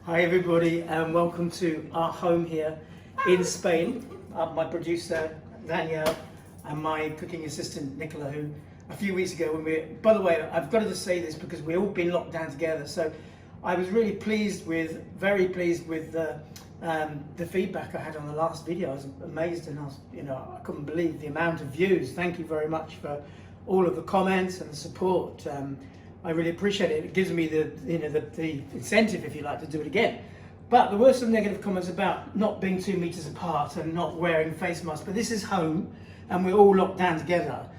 Hi everybody and welcome to our home here in Spain. My producer Danielle and my cooking assistant Nicola, who a few weeks ago by the way, I've got to just say this because we've all been locked down together, so I was really very pleased with the feedback I had on the last video. I was amazed and I couldn't believe the amount of views. Thank you very much for all of the comments and the support. I really appreciate it. It gives me the incentive, if you like, to do it again. But there were some negative comments about not being 2 meters apart and not wearing face masks. But this is home, and we're all locked down together.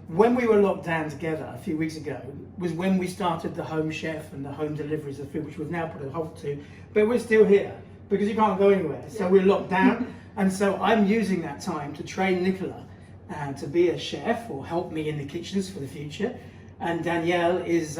When we were locked down together a few weeks ago was when we started the home chef and the home deliveries of food, which we've now put a halt to. But we're still here because you can't go anywhere. So we're locked down, and so I'm using that time to train Nicola to be a chef or help me in the kitchens for the future. And Danielle does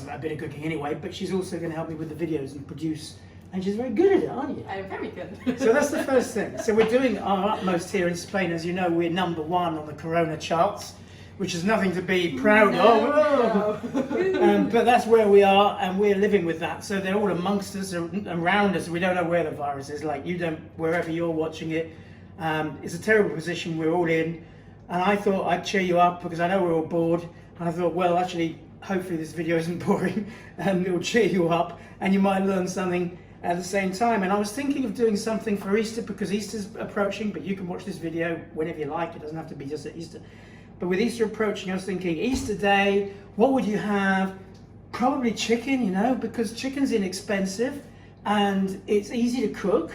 a bit of cooking anyway, but she's also going to help me with the videos and produce. And she's very good at it, aren't you? I'm very good. So that's the first thing. So we're doing our utmost here in Spain. As you know, we're #1 on the Corona charts, which is nothing to be proud of. But that's where we are, and we're living with that. So they're all amongst us, around us. We don't know where the virus is. Like you don't, wherever you're watching it. It's a terrible position we're all in. And I thought I'd cheer you up because I know we're all bored. And I thought, well, actually, hopefully this video isn't boring and it'll cheer you up and you might learn something at the same time. And I was thinking of doing something for Easter because Easter's approaching, but you can watch this video whenever you like. It doesn't have to be just at Easter. But with Easter approaching, I was thinking, Easter Day, what would you have? Probably chicken, because chicken's inexpensive and it's easy to cook.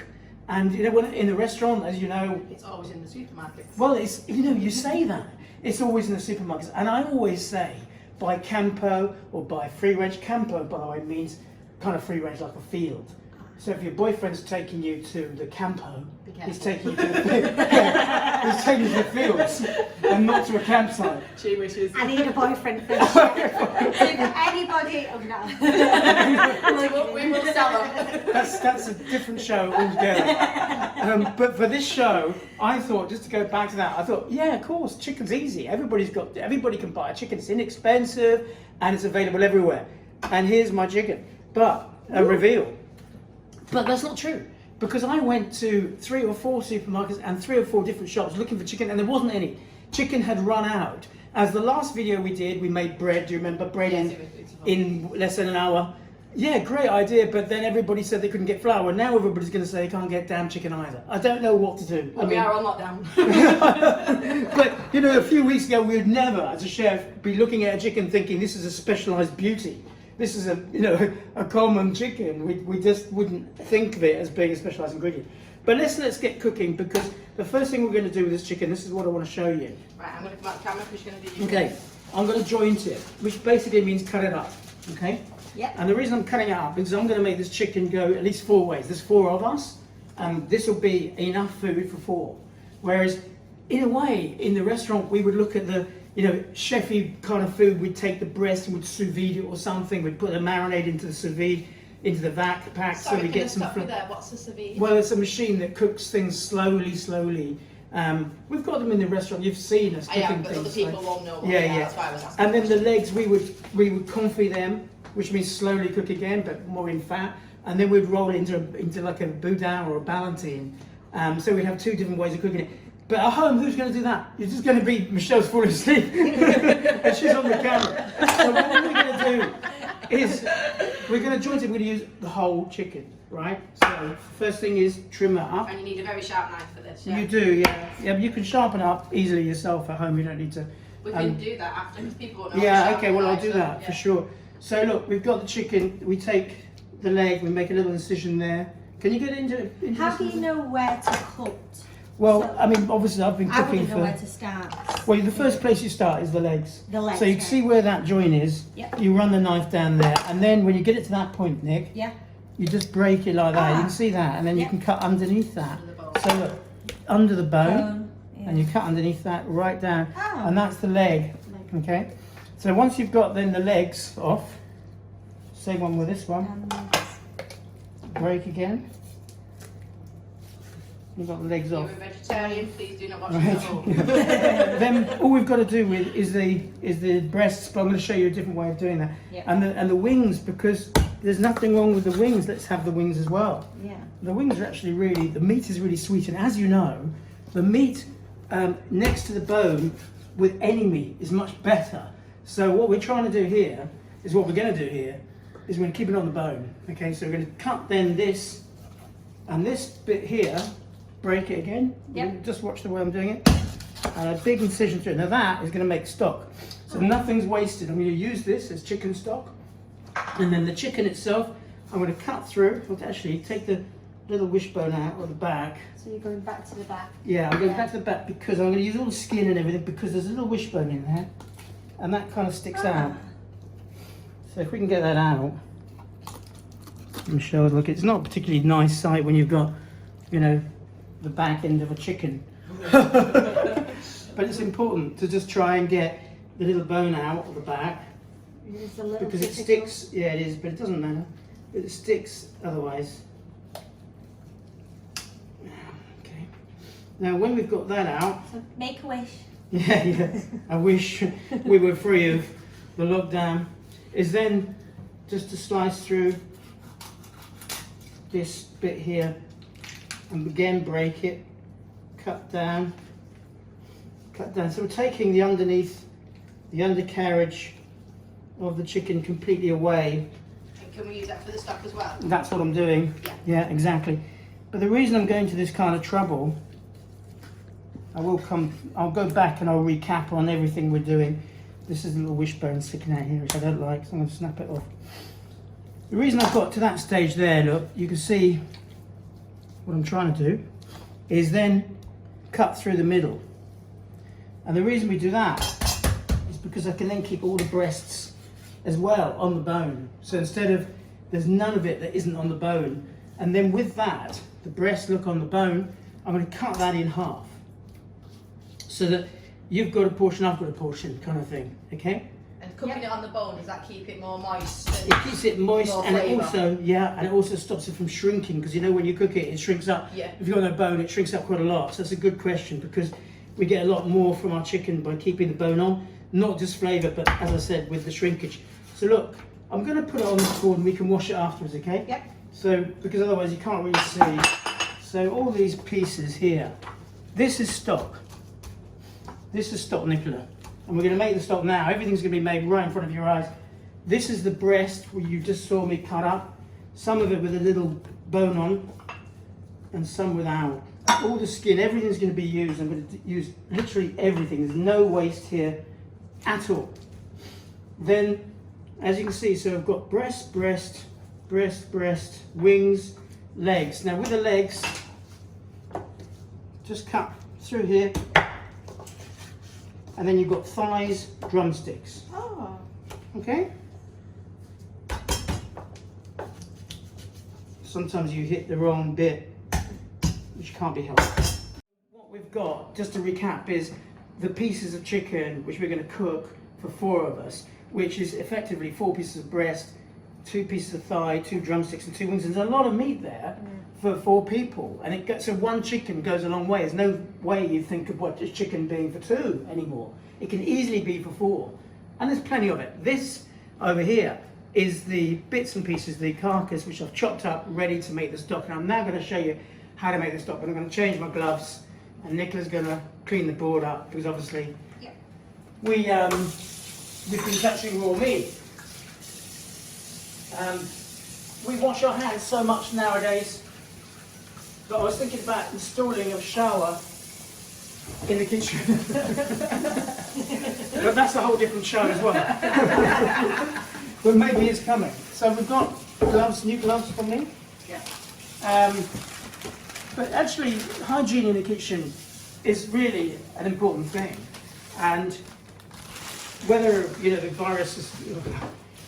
And when in the restaurant, as you know, it's always in the supermarkets. Well, it's you say that. It's always in the supermarkets, and I always say buy campo or buy free range. Campo, by the way, means kind of free range like a field. So if your boyfriend's taking you to the campo, he's taking you to the fields and not to a campsite. She wishes. I need a boyfriend first. Anybody? Oh no. We will sell them. That's a different show altogether. But for this show, I thought, just to go back to that, I thought, yeah, of course, chicken's easy. Everybody can buy a chicken. It's inexpensive and it's available everywhere. And here's my chicken. But a reveal. But that's not true, because I went to 3 or 4 supermarkets and 3 or 4 different shops looking for chicken, and there wasn't any. Chicken had run out. As the last video we did, we made bread. Do you remember bread? Yes, in less than an hour? Yeah, great idea, but then everybody said they couldn't get flour. Now everybody's going to say they can't get damn chicken either. I don't know what to do. Well, we are on lockdown. But, a few weeks ago, we would never, as a chef, be looking at a chicken thinking this is a specialised beauty. This is a common chicken. We just wouldn't think of it as being a specialised ingredient. But let's get cooking, because the first thing we're going to do with this chicken, this is what I want to show you. Right, I'm going to come out the camera because you're going to do your Okay, I'm going to joint it, which basically means cut it up. Okay? Yep. And the reason I'm cutting it up is I'm going to make this chicken go at least 4 ways. There's 4 of us, and this will be enough food for 4. Whereas, in a way, in the restaurant, we would look at the chefy kind of food. We'd take the breast and we'd sous vide it or something. We'd put the marinade into the sous vide, into the vac pack, Sorry, so we get some. there. What's a sous vide? Well, it's a machine that cooks things slowly. We've got them in the restaurant. You've seen us cooking but things. other people won't know. Yeah. That's why I was asking. And then the legs, we would confit them, which means slowly cook again, but more in fat. And then we'd roll it into like a boudin or a ballantine. So we'd have 2 different ways of cooking it. But at home, who's going to do that? You're just going to be Michelle's falling asleep, and she's on the camera. So what we're going to do is we're going to joint it. We're going to use the whole chicken, right? So first thing is trim it up. And you need a very sharp knife for this. Yeah? You do, yeah. But you can sharpen up easily yourself at home. You don't need to. We can do that after, because people won't know. Yeah. Okay. Well, I'll do that for sure. So look, we've got the chicken. We take the leg. We make a little incision there. Can you get into How do you know where to cut? Well, I mean, obviously I've been I cooking wouldn't know where to start. Well, the first place you start is the legs. The legs. So you can see where that joint is. Yep. You run the knife down there, and then when you get it to that point, Nick, Yeah. you just break it like that. You can see that, and then you can cut underneath that. Under the bone. So look, under the bone, Yeah. and you cut underneath that right down, Oh. and that's the leg. Okay. So once you've got then the legs off, same one with this one. Break again. We've got the legs You're off. a vegetarian, please do not watch Right. the whole. Then all we've got to do with is the breasts, but I'm going to show you a different way of doing that. Yeah. And the wings, because there's nothing wrong with the wings. Let's have the wings as well. Yeah. The wings are actually really, the meat is really sweet, and as you know, the meat next to the bone with any meat is much better. So what we're trying to do here is what we're going to do here is we're going to keep it on the bone. Okay, so we're going to cut then this and this bit here, break it again. Yep. Just watch the way I'm doing it. And a big incision through it. Now that is going to make stock. So nothing's wasted. I'm going to use this as chicken stock. And then the chicken itself, I'm going to cut through. I'll actually take the little wishbone out of the back. So you're going back to the back. Yeah, I'm going back to the back because I'm going to use all the skin and everything because there's a little wishbone in there. And that kind of sticks out. So if we can get that out. Let me show it. Look, it's not a particularly nice sight when you've got, you know, the back end of a chicken. But it's important to just try and get the little bone out of the back. It's a little Because it difficult. sticks, yeah it is, but it doesn't matter. It sticks otherwise. Okay. Now when we've got that out, So make a wish. yeah, I wish we were free of the lockdown, is then just to slice through this bit here and again break it, cut down. So we're taking the underneath, the undercarriage of the chicken completely away. And can we use that for the stock as well? That's what I'm doing. Yeah, exactly. But the reason I'm going to this kind of trouble, I'll go back and I'll recap on everything we're doing. This is a little wishbone sticking out here, which I don't like, so I'm going to snap it off. The reason I've got to that stage there, look, you can see what I'm trying to do is then cut through the middle. And the reason we do that is because I can then keep all the breasts as well on the bone. So instead of, there's none of it that isn't on the bone. And then with that, the breasts look on the bone, I'm going to cut that in half. So that you've got a portion, I've got a portion kind of thing, okay? And cooking it on the bone, does that keep it more moist? It keeps it moist More and it flavour. also, yeah, and it also stops it from shrinking because you know when you cook it, it shrinks up. Yeah. If you've got no bone, it shrinks up quite a lot. So that's a good question because we get a lot more from our chicken by keeping the bone on, not just flavour, but as I said, with the shrinkage. So look, I'm going to put it on the board and we can wash it afterwards, okay? Yep. So, because otherwise you can't really see. So all these pieces here, this is stock. This is stock, Nicola. And we're going to make the stock now. Everything's going to be made right in front of your eyes. This is the breast where you just saw me cut up. Some of it with a little bone on and some without. All the skin, everything's going to be used. I'm going to use literally everything. There's no waste here at all. Then, as you can see, so I've got breast, breast, breast, breast, wings, legs. Now with the legs, just cut through here. And then you've got thighs, drumsticks. Oh. Okay? Sometimes you hit the wrong bit, which can't be helped. What we've got, just to recap, is the pieces of chicken which we're going to cook for 4 of us, which is effectively 4 pieces of breast, 2 pieces of thigh, 2 drumsticks and 2 wings. There's a lot of meat there for 4 people, and so 1 chicken goes a long way. There's no way you think of what just chicken being for 2 anymore. It can easily be for 4, and there's plenty of it. This over here is the bits and pieces, the carcass, which I've chopped up, ready to make the stock. And I'm now going to show you how to make the stock, but I'm going to change my gloves, and Nicola's going to clean the board up, because obviously we've been touching raw meat. We wash our hands so much nowadays, but I was thinking about installing a shower in the kitchen. But that's a whole different show as well. But maybe it's coming. So we've got gloves, new gloves for me. Yeah. But actually, hygiene in the kitchen is really an important thing. And whether, you know, the virus is,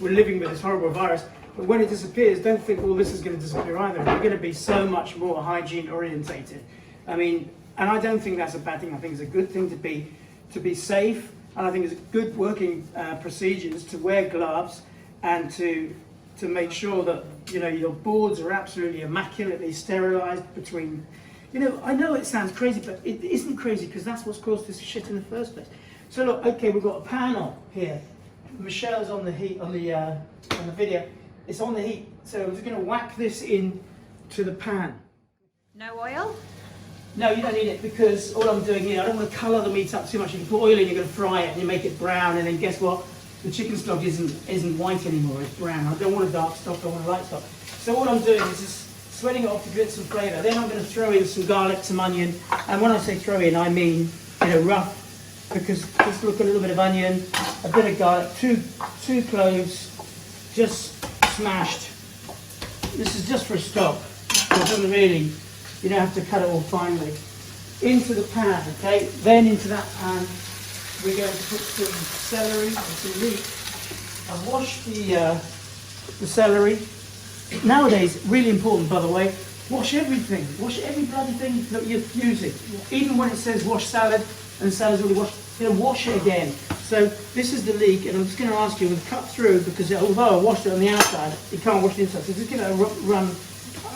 we're living with this horrible virus, but when it disappears, don't think all this is going to disappear either. We're going to be so much more hygiene orientated. I mean, and I don't think that's a bad thing. I think it's a good thing to be safe, and I think it's good working procedures to wear gloves and to make sure that, you know, your boards are absolutely immaculately sterilised between, You know, I know it sounds crazy, but it isn't crazy because that's what's caused this shit in the first place. So look, okay, we've got a pan on here. Michelle's on the heat on the video. It's on the heat, so I'm just going to whack this in to the pan. No oil? No, you don't need it because all I'm doing here, I don't want to colour the meat up too much. You can put oil in, you're going to fry it, and you make it brown, and then guess what? The chicken stock isn't white anymore, it's brown. I don't want a dark stock, I want a light stock. So all I'm doing is just sweating it off to get some flavour. Then I'm going to throw in some garlic, some onion, and when I say throw in, I mean, you know, rough, because just look, a little bit of onion, a bit of garlic, two cloves, just smashed. This is just for a stock, so it doesn't really, you don't have to cut it all finely. Into the pan, okay? Then into that pan, we're going to put some celery and some leek and wash the celery. Nowadays, really important, by the way, wash everything. Wash every bloody thing that you're using. Even when it says wash salad and the salad's already washed, you know, wash it again. So this is the leek, and I'm just going to ask you to cut through because although I washed it on the outside, you can't wash the inside. So just give it a run.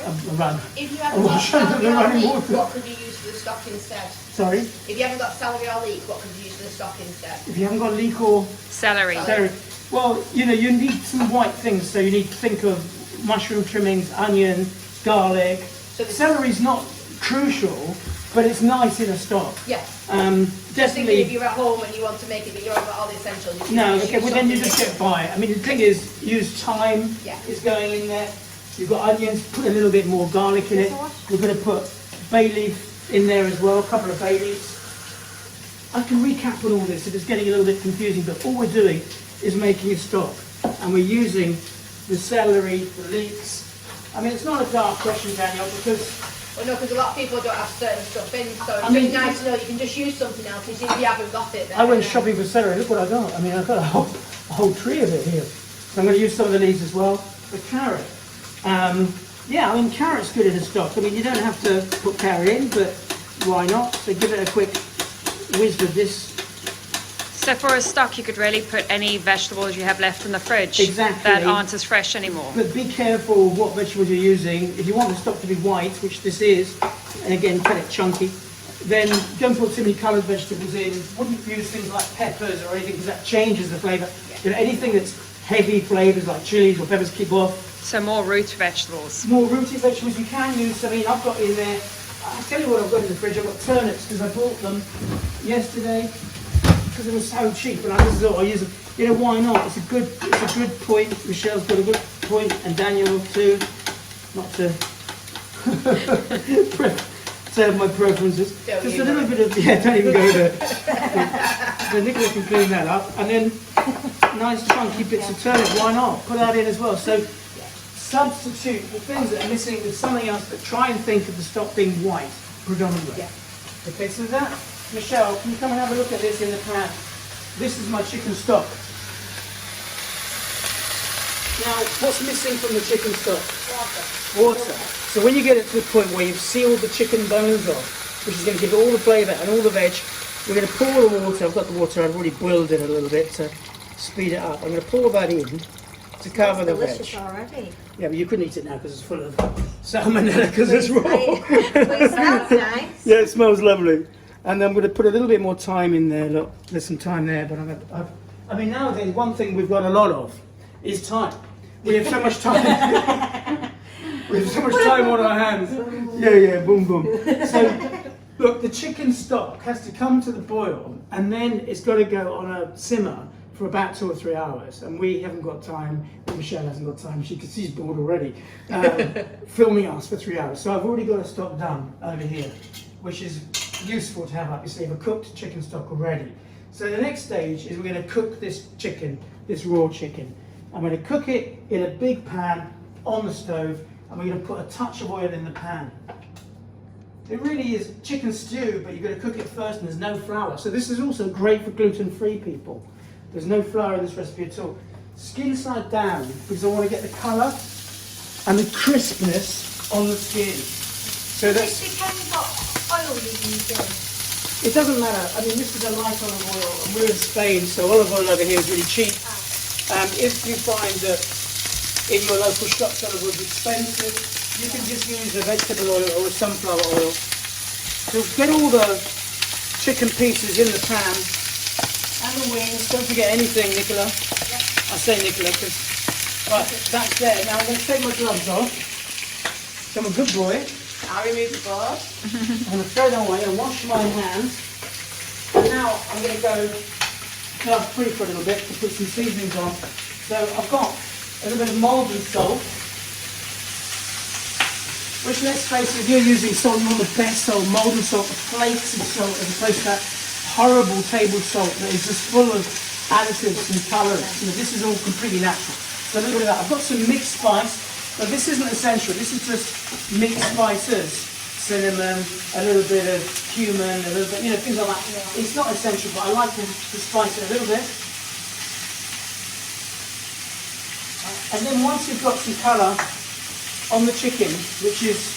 If you haven't got celery or leek, what could you use for the stock instead? Sorry? If you haven't got celery or leek, what could you use for the stock instead? If you haven't got leek or Celery. well, you know, you need some white things, so you need to think of mushroom trimmings, onion, garlic. So celery's not crucial, but it's nice in a stock. Yeah. Definitely. Thinking if you're at home and you want to make it, but you haven't got all the essentials. You No, can okay, well then you just get by. I mean, the thing is, use thyme is going in there. You've got onions, put a little bit more garlic in it. We're going to put bay leaf in there as well, a couple of bay leaves. I can recap on all this if it's getting a little bit confusing, but all we're doing is making a stock. And we're using the celery, the leeks. I mean, it's not a dark question, Daniel, because... Well, no, because a lot of people don't have certain stuff in, so it's I mean, really nice to know you can just use something else if you haven't got it. I went shopping for celery, look what I got. I mean, I've got a whole tree of it here. So I'm going to use some of the leaves as well. The carrot. Yeah, I mean, carrot's good in a stock. I mean, you don't have to put carrot in, but why not? So give it a quick whiz with this. So for a stock, you could really put any vegetables you have left in the fridge Exactly. that aren't as fresh anymore. But be careful what vegetables you're using. If you want the stock to be white, which this is, and again, cut it chunky, then don't put too many coloured vegetables in. Wouldn't use things like peppers or anything because that changes the flavour. You know, anything that's heavy flavours like chilies or peppers, keep off. So more root vegetables. More rooty vegetables you can use. I mean, I've got in there, I'll tell you what I've got in the fridge. I've got turnips because I bought them yesterday because it was so cheap, and I just thought I'll use them. You know, why not? It's a good point. Michelle's got a good point, and Daniel too. Not to say my preferences. Just a little bit of, don't even go there. So Nicola can clean that up, and then nice chunky bits of turnip. Why not? Put that in as well. So substitute the things that are missing with something else, but try and think of the stock being white predominantly. Yeah. Okay, so that, Michelle, can you come and have a look at this in the pan? This is my chicken stock. Now, what's missing from the chicken stock? Water. So when you get it to the point where you've sealed the chicken bones off, which is going to give it all the flavour and all the veg, we're going to pour the water. I've got the water, I've already boiled it a little bit to speed it up. I'm going to pour that in to cover the veg. Delicious already. Yeah, but you couldn't eat it now because it's full of salmonella because it's raw. It smells nice. Yeah, it smells lovely. And I'm going to put a little bit more thyme in there. Look, there's some thyme there, but I mean, nowadays, one thing we've got a lot of is time. We have so much time. We have so much time on our hands. Yeah, boom, boom. So, look, the chicken stock has to come to the boil, and then it's got to go on a simmer for about 2 or 3 hours. And we haven't got time, and Michelle hasn't got time, she's bored already, filming us for 3 hours. So I've already got a stock done over here, which is useful to have up your sleeve, a cooked chicken stock already. So the next stage is we're going to cook this chicken, this raw chicken. I'm going to cook it in a big pan on the stove, and we're going to put a touch of oil in the pan. It really is chicken stew, but you've got to cook it first, and there's no flour. So this is also great for gluten-free people. There's no flour in this recipe at all. Skin side down, because I want to get the colour and the crispness on the skin. So that's... It depends what oil you use in. It doesn't matter. I mean, this is a light olive oil, and we're in Spain, so olive oil over here is really cheap. If you find that in your local shops olive oil is expensive, you can just use a vegetable oil or a sunflower oil. So get all the chicken pieces in the pan and the wings. Don't forget anything, Nicola. Yep. I say Nicola because right, that's there. Now I'm going to take my gloves off. So I'm a good boy. I'll remove the gloves. I'm going to throw them away and wash my hands. And now I'm going to go glove free for a little bit to put some seasonings on. So I've got a little bit of Maldon salt, which, let's face it, if you're using salt, you want the best salt, Maldon salt, the flakes of salt, as opposed to that horrible table salt that is just full of additives and colorants. You know, this is all completely natural. So a little bit of that. I've got some mixed spice, but this isn't essential. This is just mixed spices, cinnamon, a little bit of cumin, a little bit, you know, things like that. Yeah. It's not essential, but I like to spice it a little bit. And then once you've got some colour on the chicken, which is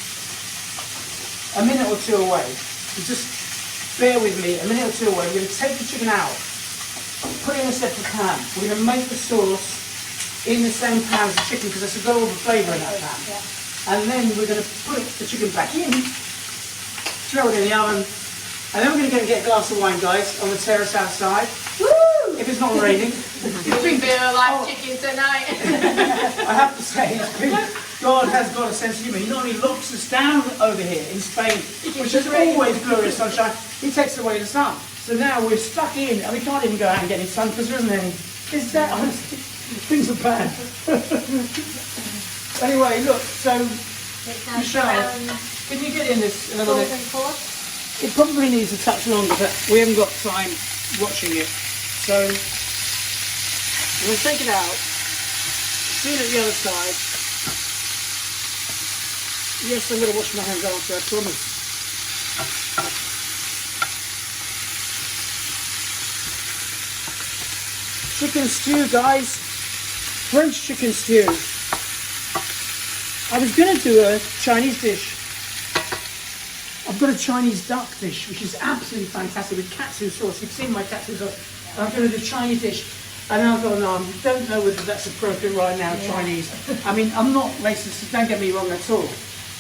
a minute or two away, so just bear with me, a minute or two away, we're going to take the chicken out, put it in a separate pan. We're going to make the sauce in the same pan as the chicken because it's got all the flavour in that pan. Yeah. And then we're going to put the chicken back in, throw it in the oven, and then we're going to go and get a glass of wine, guys, on the terrace outside. Woo! If it's not raining. We feel like chicken tonight. I have to say, God has got a sense of humour. He not only locks us down over here in Spain, which is always glorious sunshine, he takes away the sun. So now we're stuck in, and we can't even go out and get any sun because there isn't any. Is that honestly? Things are bad. Anyway, look, so Michelle, can you get in this a little bit? It probably needs a touch longer, but we haven't got time watching it. So we'll take it out, see it at the other side. Yes, I'm going to wash my hands after, I promise. Chicken stew, guys. French chicken stew. I was going to do a Chinese dish. I've got a Chinese duck dish, which is absolutely fantastic with katsu sauce. You've seen my katsu sauce. I'm going to do a Chinese dish. And then I thought, no, I don't know whether that's appropriate right now, Chinese. I mean, I'm not racist, so don't get me wrong at all.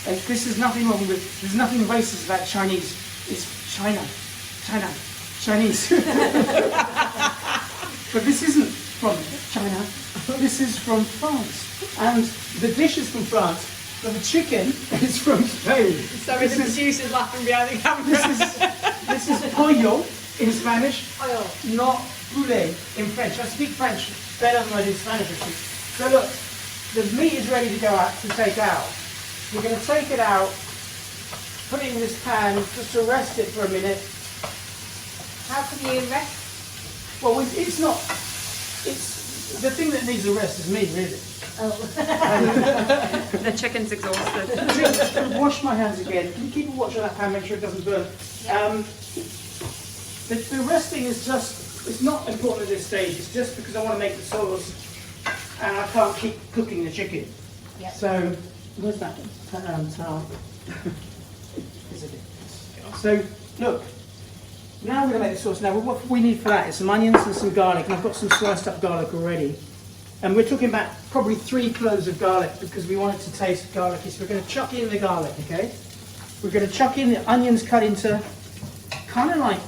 This is nothing wrong with, there's nothing racist about Chinese. It's China, Chinese. But this isn't from China, this is from France. And the dish is from France, but the chicken is from Spain. Sorry, the producer's laughing behind the camera. This is pollo in Spanish, Pollo. not poulet in French. I speak French better than I do Spanish. So look, the meat is ready to go out, to take out. We're going to take it out, put it in this pan, just to rest it for a minute. How can you rest? Well, it's not, it's, the thing that needs a rest is me, really. Oh. The chicken's exhausted. Wash my hands again. Can you keep a watch on that pan, make sure it doesn't burn? The resting is just, it's not important at this stage, it's just because I want to make the sauce and I can't keep cooking the chicken. Yep. So, where's that towel? So, look, now we're going to make the sauce. Now, what we need for that is some onions and some garlic, and I've got some sliced up garlic already. And we're talking about probably 3 cloves of garlic because we want it to taste garlicky. So we're going to chuck in the garlic, okay? We're going to chuck in the onions cut into kind of like,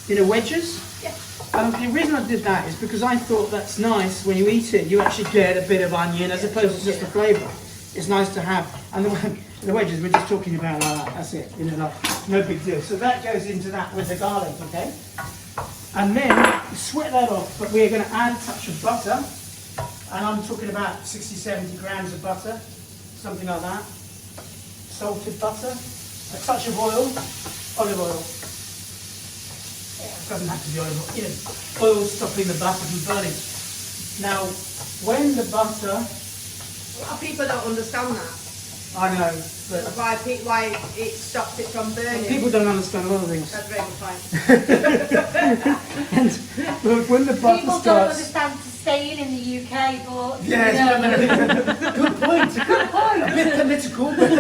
you know, wedges. Yeah. The reason I did that is because I thought that's nice when you eat it. You actually get a bit of onion as opposed to just the flavour. It's nice to have. And the wedges, we're just talking about like that. That's it. You know, like, no big deal. So that goes into that with the garlic, okay? And then you sweat that off. But we're going to add a touch of butter. And I'm talking about 60, 70 grams of butter, something like that. Salted butter, a touch of oil, olive oil. It doesn't have to be olive oil, you know, oil stopping the butter from burning. Now, when the butter... A lot of people don't understand that. I know, but... Why it stops it from burning. People don't understand a lot of things. That's very good point. And look, when the butter People starts... don't understand staying in the UK, but... Yes, good point, a bit political, but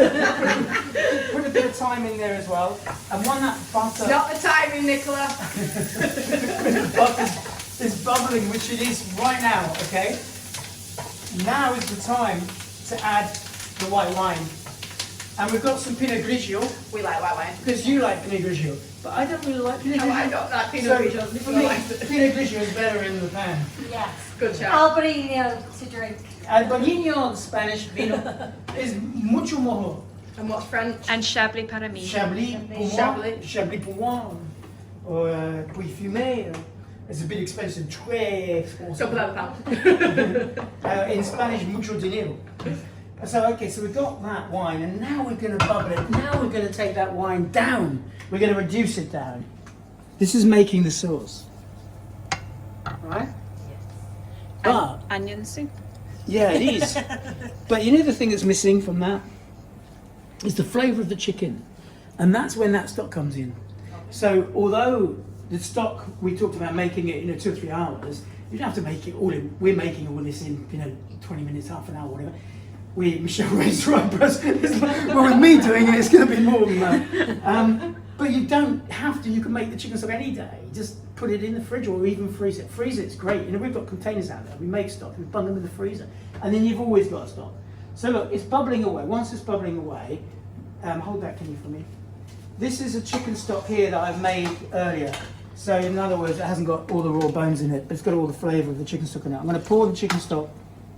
put a bit of time in there as well. And when that butter... Not the timing, Nicola. When the butter is bubbling, which it is right now, okay? Now is the time to add the white wine. And we've got some Pinot Grigio, We like white wine. because you like Pinot Grigio. But I don't really like Pinot No, Grigio. I don't like Pinot So, Grigio. for me, Pinot Grigio is better in the pan. Yes. Good shout. Albarino to drink. El Bañino in Spanish, vino, is mucho mejor. And what's French? And Chablis para mí. Chablis pour moi, Chablis. Chablis pour moi, or Puy Fumé. It's a bit expensive, très expensive. Double out pound. In Spanish, mucho dinero. So, okay, so we've got that wine, and now we're going to bubble it. Now we're going to take that wine down. We're going to reduce it down. This is making the sauce. Right? But, Onion soup. yeah, it is. But you know the thing that's missing from that? Is the flavour of the chicken. And that's when that stock comes in. So, although the stock, we talked about making it, 2 or 3 hours, you don't have to make it all in. We're making all this in, 20 minutes, half an hour, whatever. Michelle raised her eyebrows. Well, with me doing it, it's going to be more than that. But you don't have to. You can make the chicken stock any day. Just put it in the fridge or even freeze it. Freeze it's great. We've got containers out there. We make stock. We bung them in the freezer. And then you've always got stock. So look, it's bubbling away. Once it's bubbling away, hold that, can you, for me? This is a chicken stock here that I've made earlier. So in other words, it hasn't got all the raw bones in it, but it's got all the flavour of the chicken stock in it. I'm going to pour the chicken stock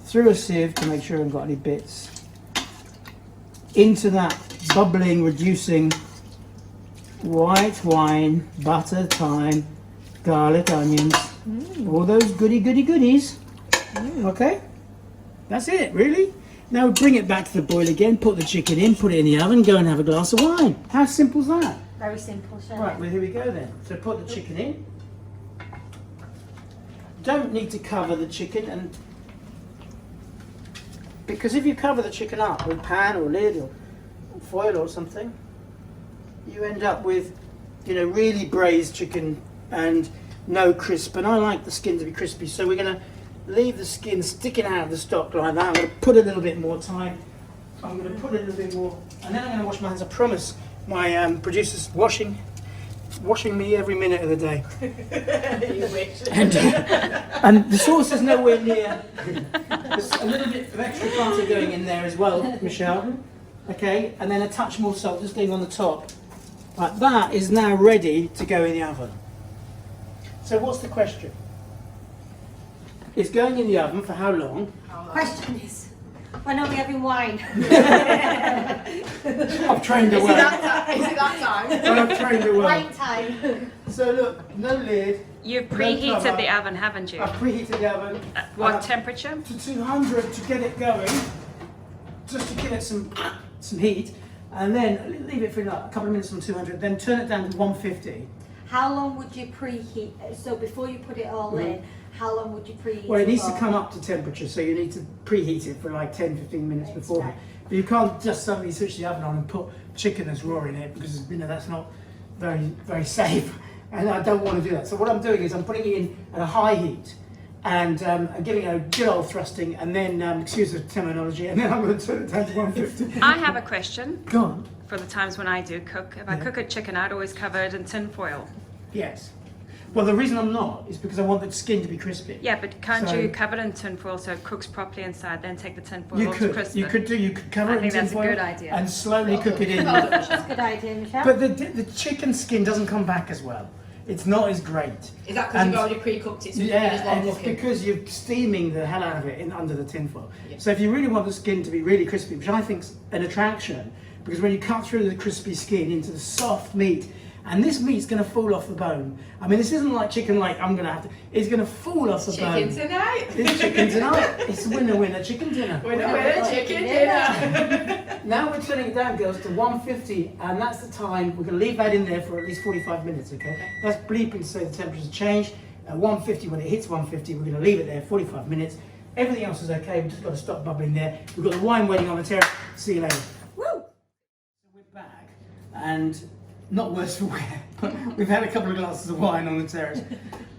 through a sieve to make sure I haven't got any bits into that bubbling, reducing white wine, butter, thyme, garlic, onions, all those goodies. Okay, that's it, really. Now bring it back to the boil again, put the chicken in, put it in the oven, go and have a glass of wine. How simple is that? Very simple, Chef. Right, well, here we go then. So put the chicken in. Don't need to cover the chicken, and because if you cover the chicken up with pan or lid or foil or something, you end up with, really braised chicken and no crisp. And I like the skin to be crispy, so we're going to leave the skin sticking out of the stock like that. I'm going to put a little bit more time. I'm going to put a little bit more, and then I'm going to wash my hands. I promise. My producer's washing me every minute of the day. You wish. And the sauce is nowhere near. There's a little bit of extra butter going in there as well, Michelle. Okay, and then a touch more salt just going on the top. Right, that is now ready to go in the oven. So what's the question? It's going in the oven for how long? Question is, when are we having wine? I've trained her Is it well. that time? I've trained her well. Wine time. So look, no lid. You've no preheated cover. the oven, haven't you? I've preheated the oven. What temperature? To 200 to get it going, just to give it some heat, and then leave it for a couple of minutes on 200, then turn it down to 150. How long would you preheat? So before you put it all in, how long would you preheat? Well, it needs to for? come up to temperature, so you need to preheat it for like 10-15 minutes before. But you can't just suddenly switch the oven on and put chicken that's raw in it, because that's not very safe, and I don't want to do that. So what I'm doing is I'm putting it in at a high heat, and I'm giving it a good old thrusting, and then excuse the terminology, and then I'm going to turn it down to 150. I have a question Go on. for the times when I do cook. If I cook a chicken, I'd always cover it in tin foil. Yes. Well, the reason I'm not is because I want the skin to be crispy. Yeah, but can't So- you cover it in tin foil so it cooks properly inside, then take the tin foil You off to could, crisp you it? could cover I it in think tin that's a foil good idea. and slowly cook it in. That's a good idea, Michelle. But the chicken skin doesn't come back as well. It's not as great. Is that because And- you've already pre-cooked it, so you Yeah, just long and it's cooking? because you're steaming the hell out of it under the tin foil. Yeah. So if you really want the skin to be really crispy, which I think's an attraction, because when you cut through the crispy skin into the soft meat, and this meat's going to fall off the bone. I mean, this isn't like chicken like I'm going to have to, it's going to fall off the Chicken bone. tonight. It's chicken tonight. It's winner chicken dinner. Winner, chicken dinner. Now we're turning it down, girls, to 150, and that's the time. We're going to leave that in there for at least 45 minutes, okay? That's bleeping so the temperature's changed. At 150, when it hits 150, we're going to leave it there 45 minutes. Everything else is okay. We've just got to stop bubbling there. We've got the wine waiting on the terrace. See you later. Woo! So we're back, and not worse for wear, but we've had a couple of glasses of wine on the terrace.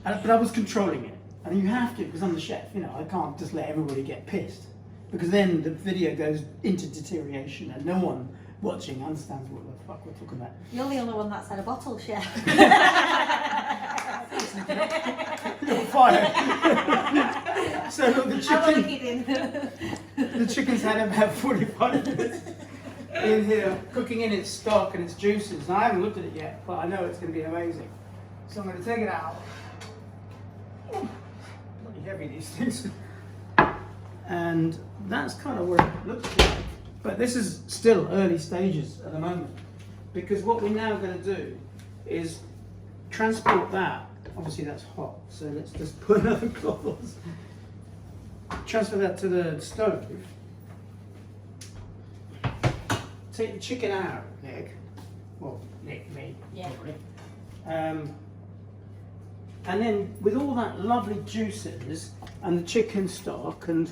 But I was controlling it. And you have to, because I'm the chef, I can't just let everybody get pissed. Because then the video goes into deterioration and no one watching understands what the fuck we're talking about. You're the only one that's had a bottle, Chef. You're fired. So look, I'm only kidding. the chicken's had about 45 minutes. in here, cooking in its stock and its juices. Now, I haven't looked at it yet, but I know it's going to be amazing. So I'm going to take it out. Bloody heavy, these things. And that's kind of where it looks like. But this is still early stages at the moment, because what we're now going to do is transport that. Obviously that's hot, so let's just put another cloth on. Transfer that to the stove. Take the chicken out, Nick. Well, Nick, me. Yeah. And then with all that lovely juices and the chicken stock and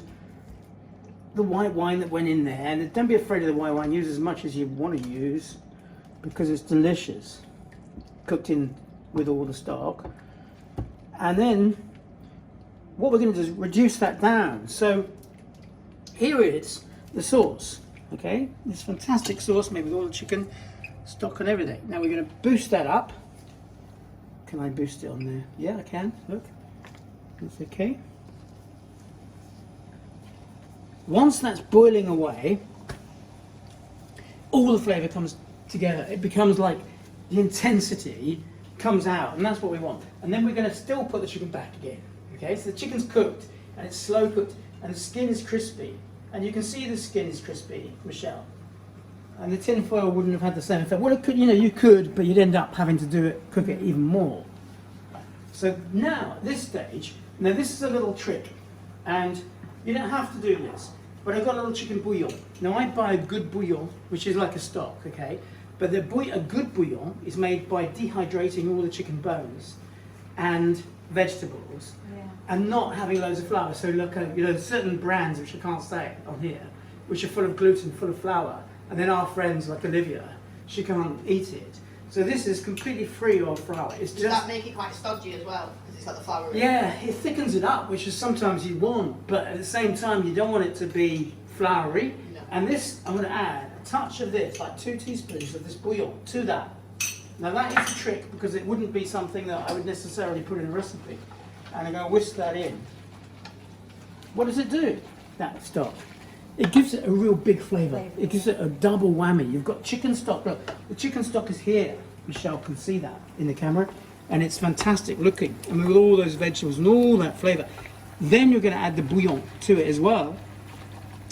the white wine that went in there, and don't be afraid of the white wine, use as much as you want to use because it's delicious, cooked in with all the stock. And then what we're going to do is reduce that down. So here is the sauce, okay? This fantastic sauce made with all the chicken stock and everything. Now we're going to boost that up. Can I boost it on there? Yeah, I can. Look, that's okay. Once that's boiling away, all the flavour comes together. It becomes like the intensity comes out, and that's what we want. And then we're going to still put the chicken back again. Okay, so the chicken's cooked, and it's slow cooked, and the skin is crispy. And you can see the skin is crispy, Michelle. And the tin foil wouldn't have had the same effect. Well, it could, you could, but you'd end up having to do it, cook it even more. So now, at this stage, now this is a little trick, and you don't have to do this, but I've got a little chicken bouillon. Now I buy a good bouillon, which is like a stock, okay? But a good bouillon is made by dehydrating all the chicken bones and vegetables, and not having loads of flour. So look at, there's certain brands, which I can't say on here, which are full of gluten, full of flour, and then our friends like Olivia, she can't eat it. So this is completely free of flour. It's Does that make it quite stodgy as well? Because it's got the flour in it? Yeah, it thickens it up, which is sometimes you want, but at the same time you don't want it to be floury. No. And this, I'm going to add a touch of this, like 2 teaspoons of this bouillon to that. Now that is a trick, because it wouldn't be something that I would necessarily put in a recipe. And I'm going to whisk that in. What does it do, that stock? It gives it a real big flavour. It gives it a double whammy. You've got chicken stock. Look, the chicken stock is here. Michelle can see that in the camera. And it's fantastic looking. I mean, with all those vegetables and all that flavour. Then you're going to add the bouillon to it as well.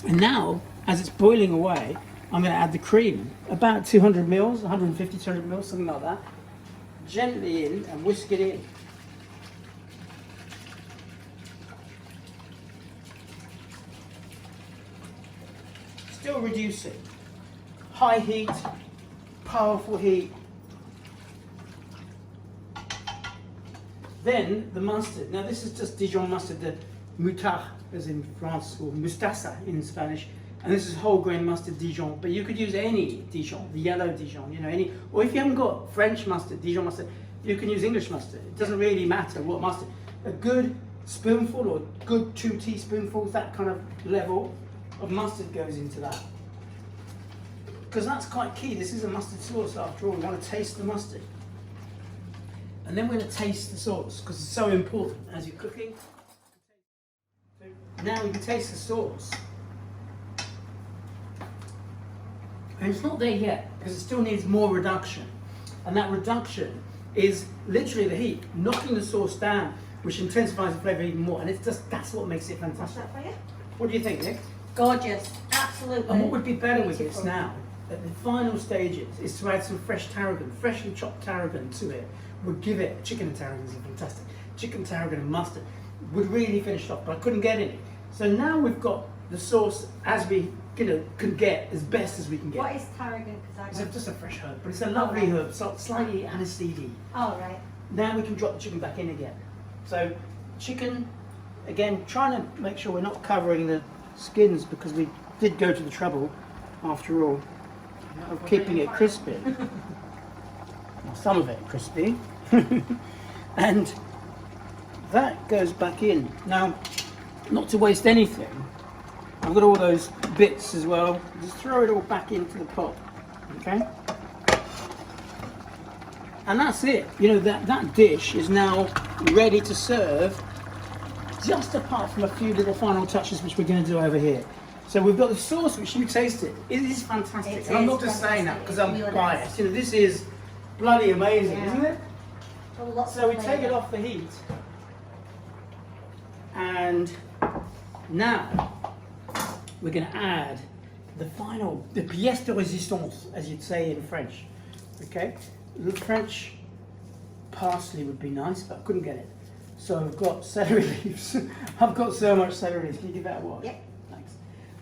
And now, as it's boiling away, I'm going to add the cream. About 200 mils, 150, 200 mils, something like that. Gently in and whisk it in. Still reducing. High heat, powerful heat. Then the mustard. Now this is just Dijon mustard, the Moutarde, as in France, or Moustassa in Spanish. And this is whole grain mustard Dijon, but you could use any Dijon, the yellow Dijon, any. Or if you haven't got French mustard, Dijon mustard, you can use English mustard. It doesn't really matter what mustard. A good spoonful or good 2 teaspoonfuls, that kind of level of mustard goes into that, because that's quite key. This is a mustard sauce after all. We want to taste the mustard, and then we're going to taste the sauce, because it's so important as you're cooking. So now we can taste the sauce, and it's not there yet because it still needs more reduction, and that reduction is literally the heat knocking the sauce down, which intensifies the flavour even more, and it's just, that's what makes it fantastic. What do you think, Nick? Gorgeous, absolutely. And what would be better with this beautiful. now, at the final stages, is to add some fresh tarragon, freshly chopped tarragon to it. Would give it, chicken and tarragon is fantastic. Chicken, tarragon and mustard would really finish off, but I couldn't get any. So now we've got the sauce as we can get, as best as we can get. What is tarragon? It's just a fresh herb, but it's a lovely herb, so slightly aniseed-y. Oh, right. Now we can drop the chicken back in again. So chicken, again, trying to make sure we're not covering the skins, because we did go to the trouble, after all, of keeping it crispy. Well, some of it crispy. And that goes back in. Now, not to waste anything, I've got all those bits as well. Just throw it all back into the pot, okay? And that's it. That dish is now ready to serve, just apart from a few little final touches which we're going to do over here. So we've got the sauce, which you tasted. It is fantastic. It And I'm is not just saying that because I'm fantastic. It really biased. You know, this is bloody amazing, Yeah. isn't it? Oh, lots So of we take it flavour. off the heat. And now we're going to add the final, the pièce de résistance, as you'd say in French. Okay? The French parsley would be nice, but I couldn't get it. So I've got celery leaves. I've got so much celery leaves. Can you give that a wash? Yep. Thanks.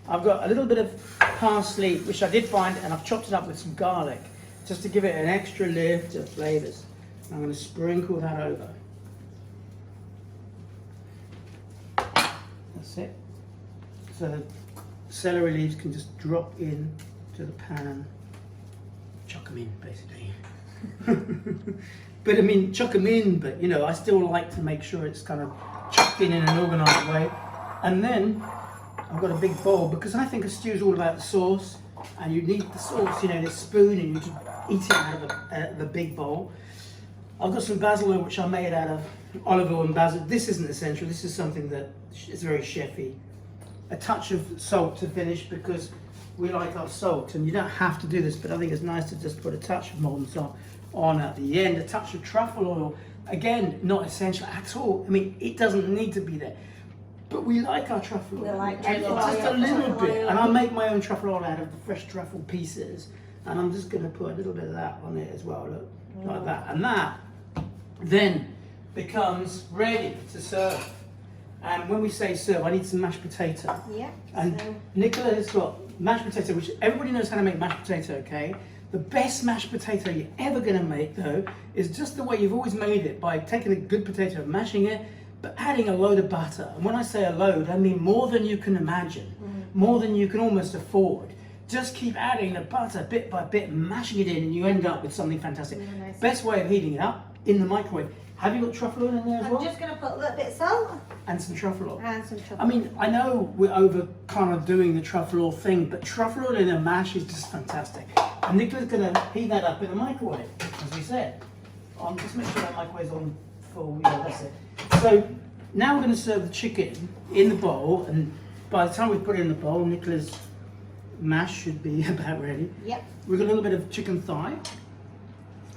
I've got a little bit of parsley, which I did find, and I've chopped it up with some garlic, just to give it an extra lift of flavours. I'm going to sprinkle that over. That's it. So the celery leaves can just drop in to the pan. Chuck them in, basically. But I mean, chuck them in, but you know, I still like to make sure it's kind of chucked in an organised way. And then I've got a big bowl, because I think a stew is all about the sauce, and you need the sauce, you know, this spoon, and you just eat it out of the big bowl. I've got some basil oil, which I made out of olive oil and basil. This isn't essential, this is something that is very chefy. A touch of salt to finish, because we like our salt, and you don't have to do this, but I think it's nice to just put a touch of molten salt on at the end. A touch of truffle oil, again, not essential at all. I mean, it doesn't need to be there, but we like our truffle oil. We like And truffle just a oil, little truffle bit, oil. and I'll make my own truffle oil out of the fresh truffle pieces, and I'm just going to put a little bit of that on it as well, look, like that, and that then becomes ready to serve. And when we say serve, I need some mashed potato. Yeah. And so- Nicola has got mashed potato, which everybody knows how to make mashed potato, okay? The best mashed potato you're ever going to make, though, is just the way you've always made it, by taking a good potato and mashing it, but adding a load of butter. And when I say a load, I mean more than you can imagine, more than you can almost afford. Just keep adding the butter bit by bit, and mashing it in, and you end up with something fantastic. Really nice. Best way of heating it up, in the microwave. Have you got truffle oil in there as I'm well? just going to put a little bit of salt And some truffle oil. and some truffle. I mean, I know we're over kind of doing the truffle oil thing, but truffle oil in a mash is just fantastic. And Nicola's going to heat that up in the microwave, as we said. Just make sure that microwave's on full, yeah, that's it. So now we're going to serve the chicken in the bowl, and by the time we put it in the bowl, Nicola's mash should be about ready. Yep. We've got a little bit of chicken thigh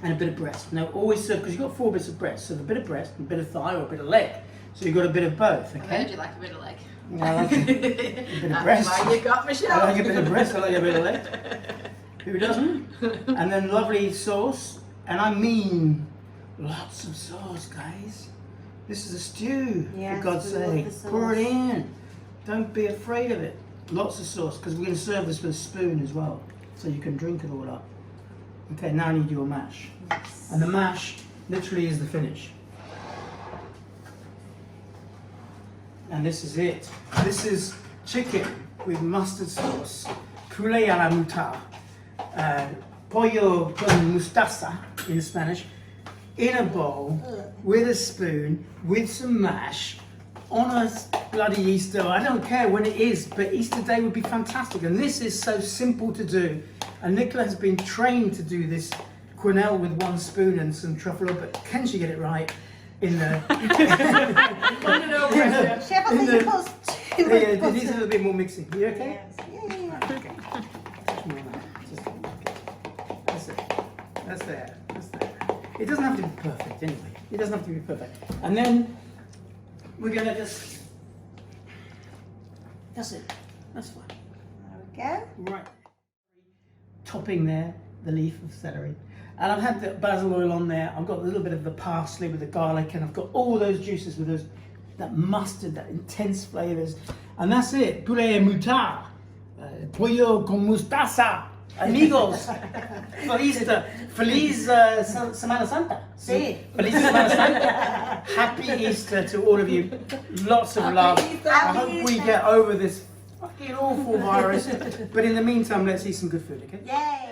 and a bit of breast. Now always serve, because you've got 4 bits of breast, so a bit of breast, a bit of thigh, or a bit of leg. So you've got a bit of both, I heard okay? you like a bit of leg. I like a bit of breast. That's why you got Michelle. I like a bit of breast, I like a bit of leg. Who doesn't? And then lovely sauce, and I mean lots of sauce, guys. This is a stew, Yes, for God's we love sake. the sauce. Pour it in. Don't be afraid of it. Lots of sauce, because we're going to serve this with a spoon as well, so you can drink it all up. Okay, now I need your mash. And the mash literally is the finish. And this is it. This is chicken with mustard sauce, poulet à la moutarde, pollo con mostaza in Spanish, in a bowl with a spoon, with some mash, on a bloody Easter. I don't care when it is, but Easter Day would be fantastic. And this is so simple to do. And Nicola has been trained to do this quenelle with 1 spoon and some truffle oil, but can she get it right in the... Chef, I think you put too much It butter. needs a little bit more mixing. You okay? Yes. Yeah. Okay. Touch more on that. Just that's it. That's there. That's there. It doesn't have to be perfect anyway. It doesn't have to be perfect. And then we're gonna just. That's it. That's fine. There we go. Right. Topping there, the leaf of celery. And I've had the basil oil on there. I've got a little bit of the parsley with the garlic, and I've got all those juices with those, that mustard, that intense flavours. And that's it. Poulet and moutarde. Pollo con mostaza. Amigos. Feliz Semana Santa. Sí. Feliz Semana Santa. Happy Easter to all of you. Lots of love. Easter. I Happy hope we Easter. get over this fucking awful virus. But in the meantime, let's eat some good food, okay? Yay.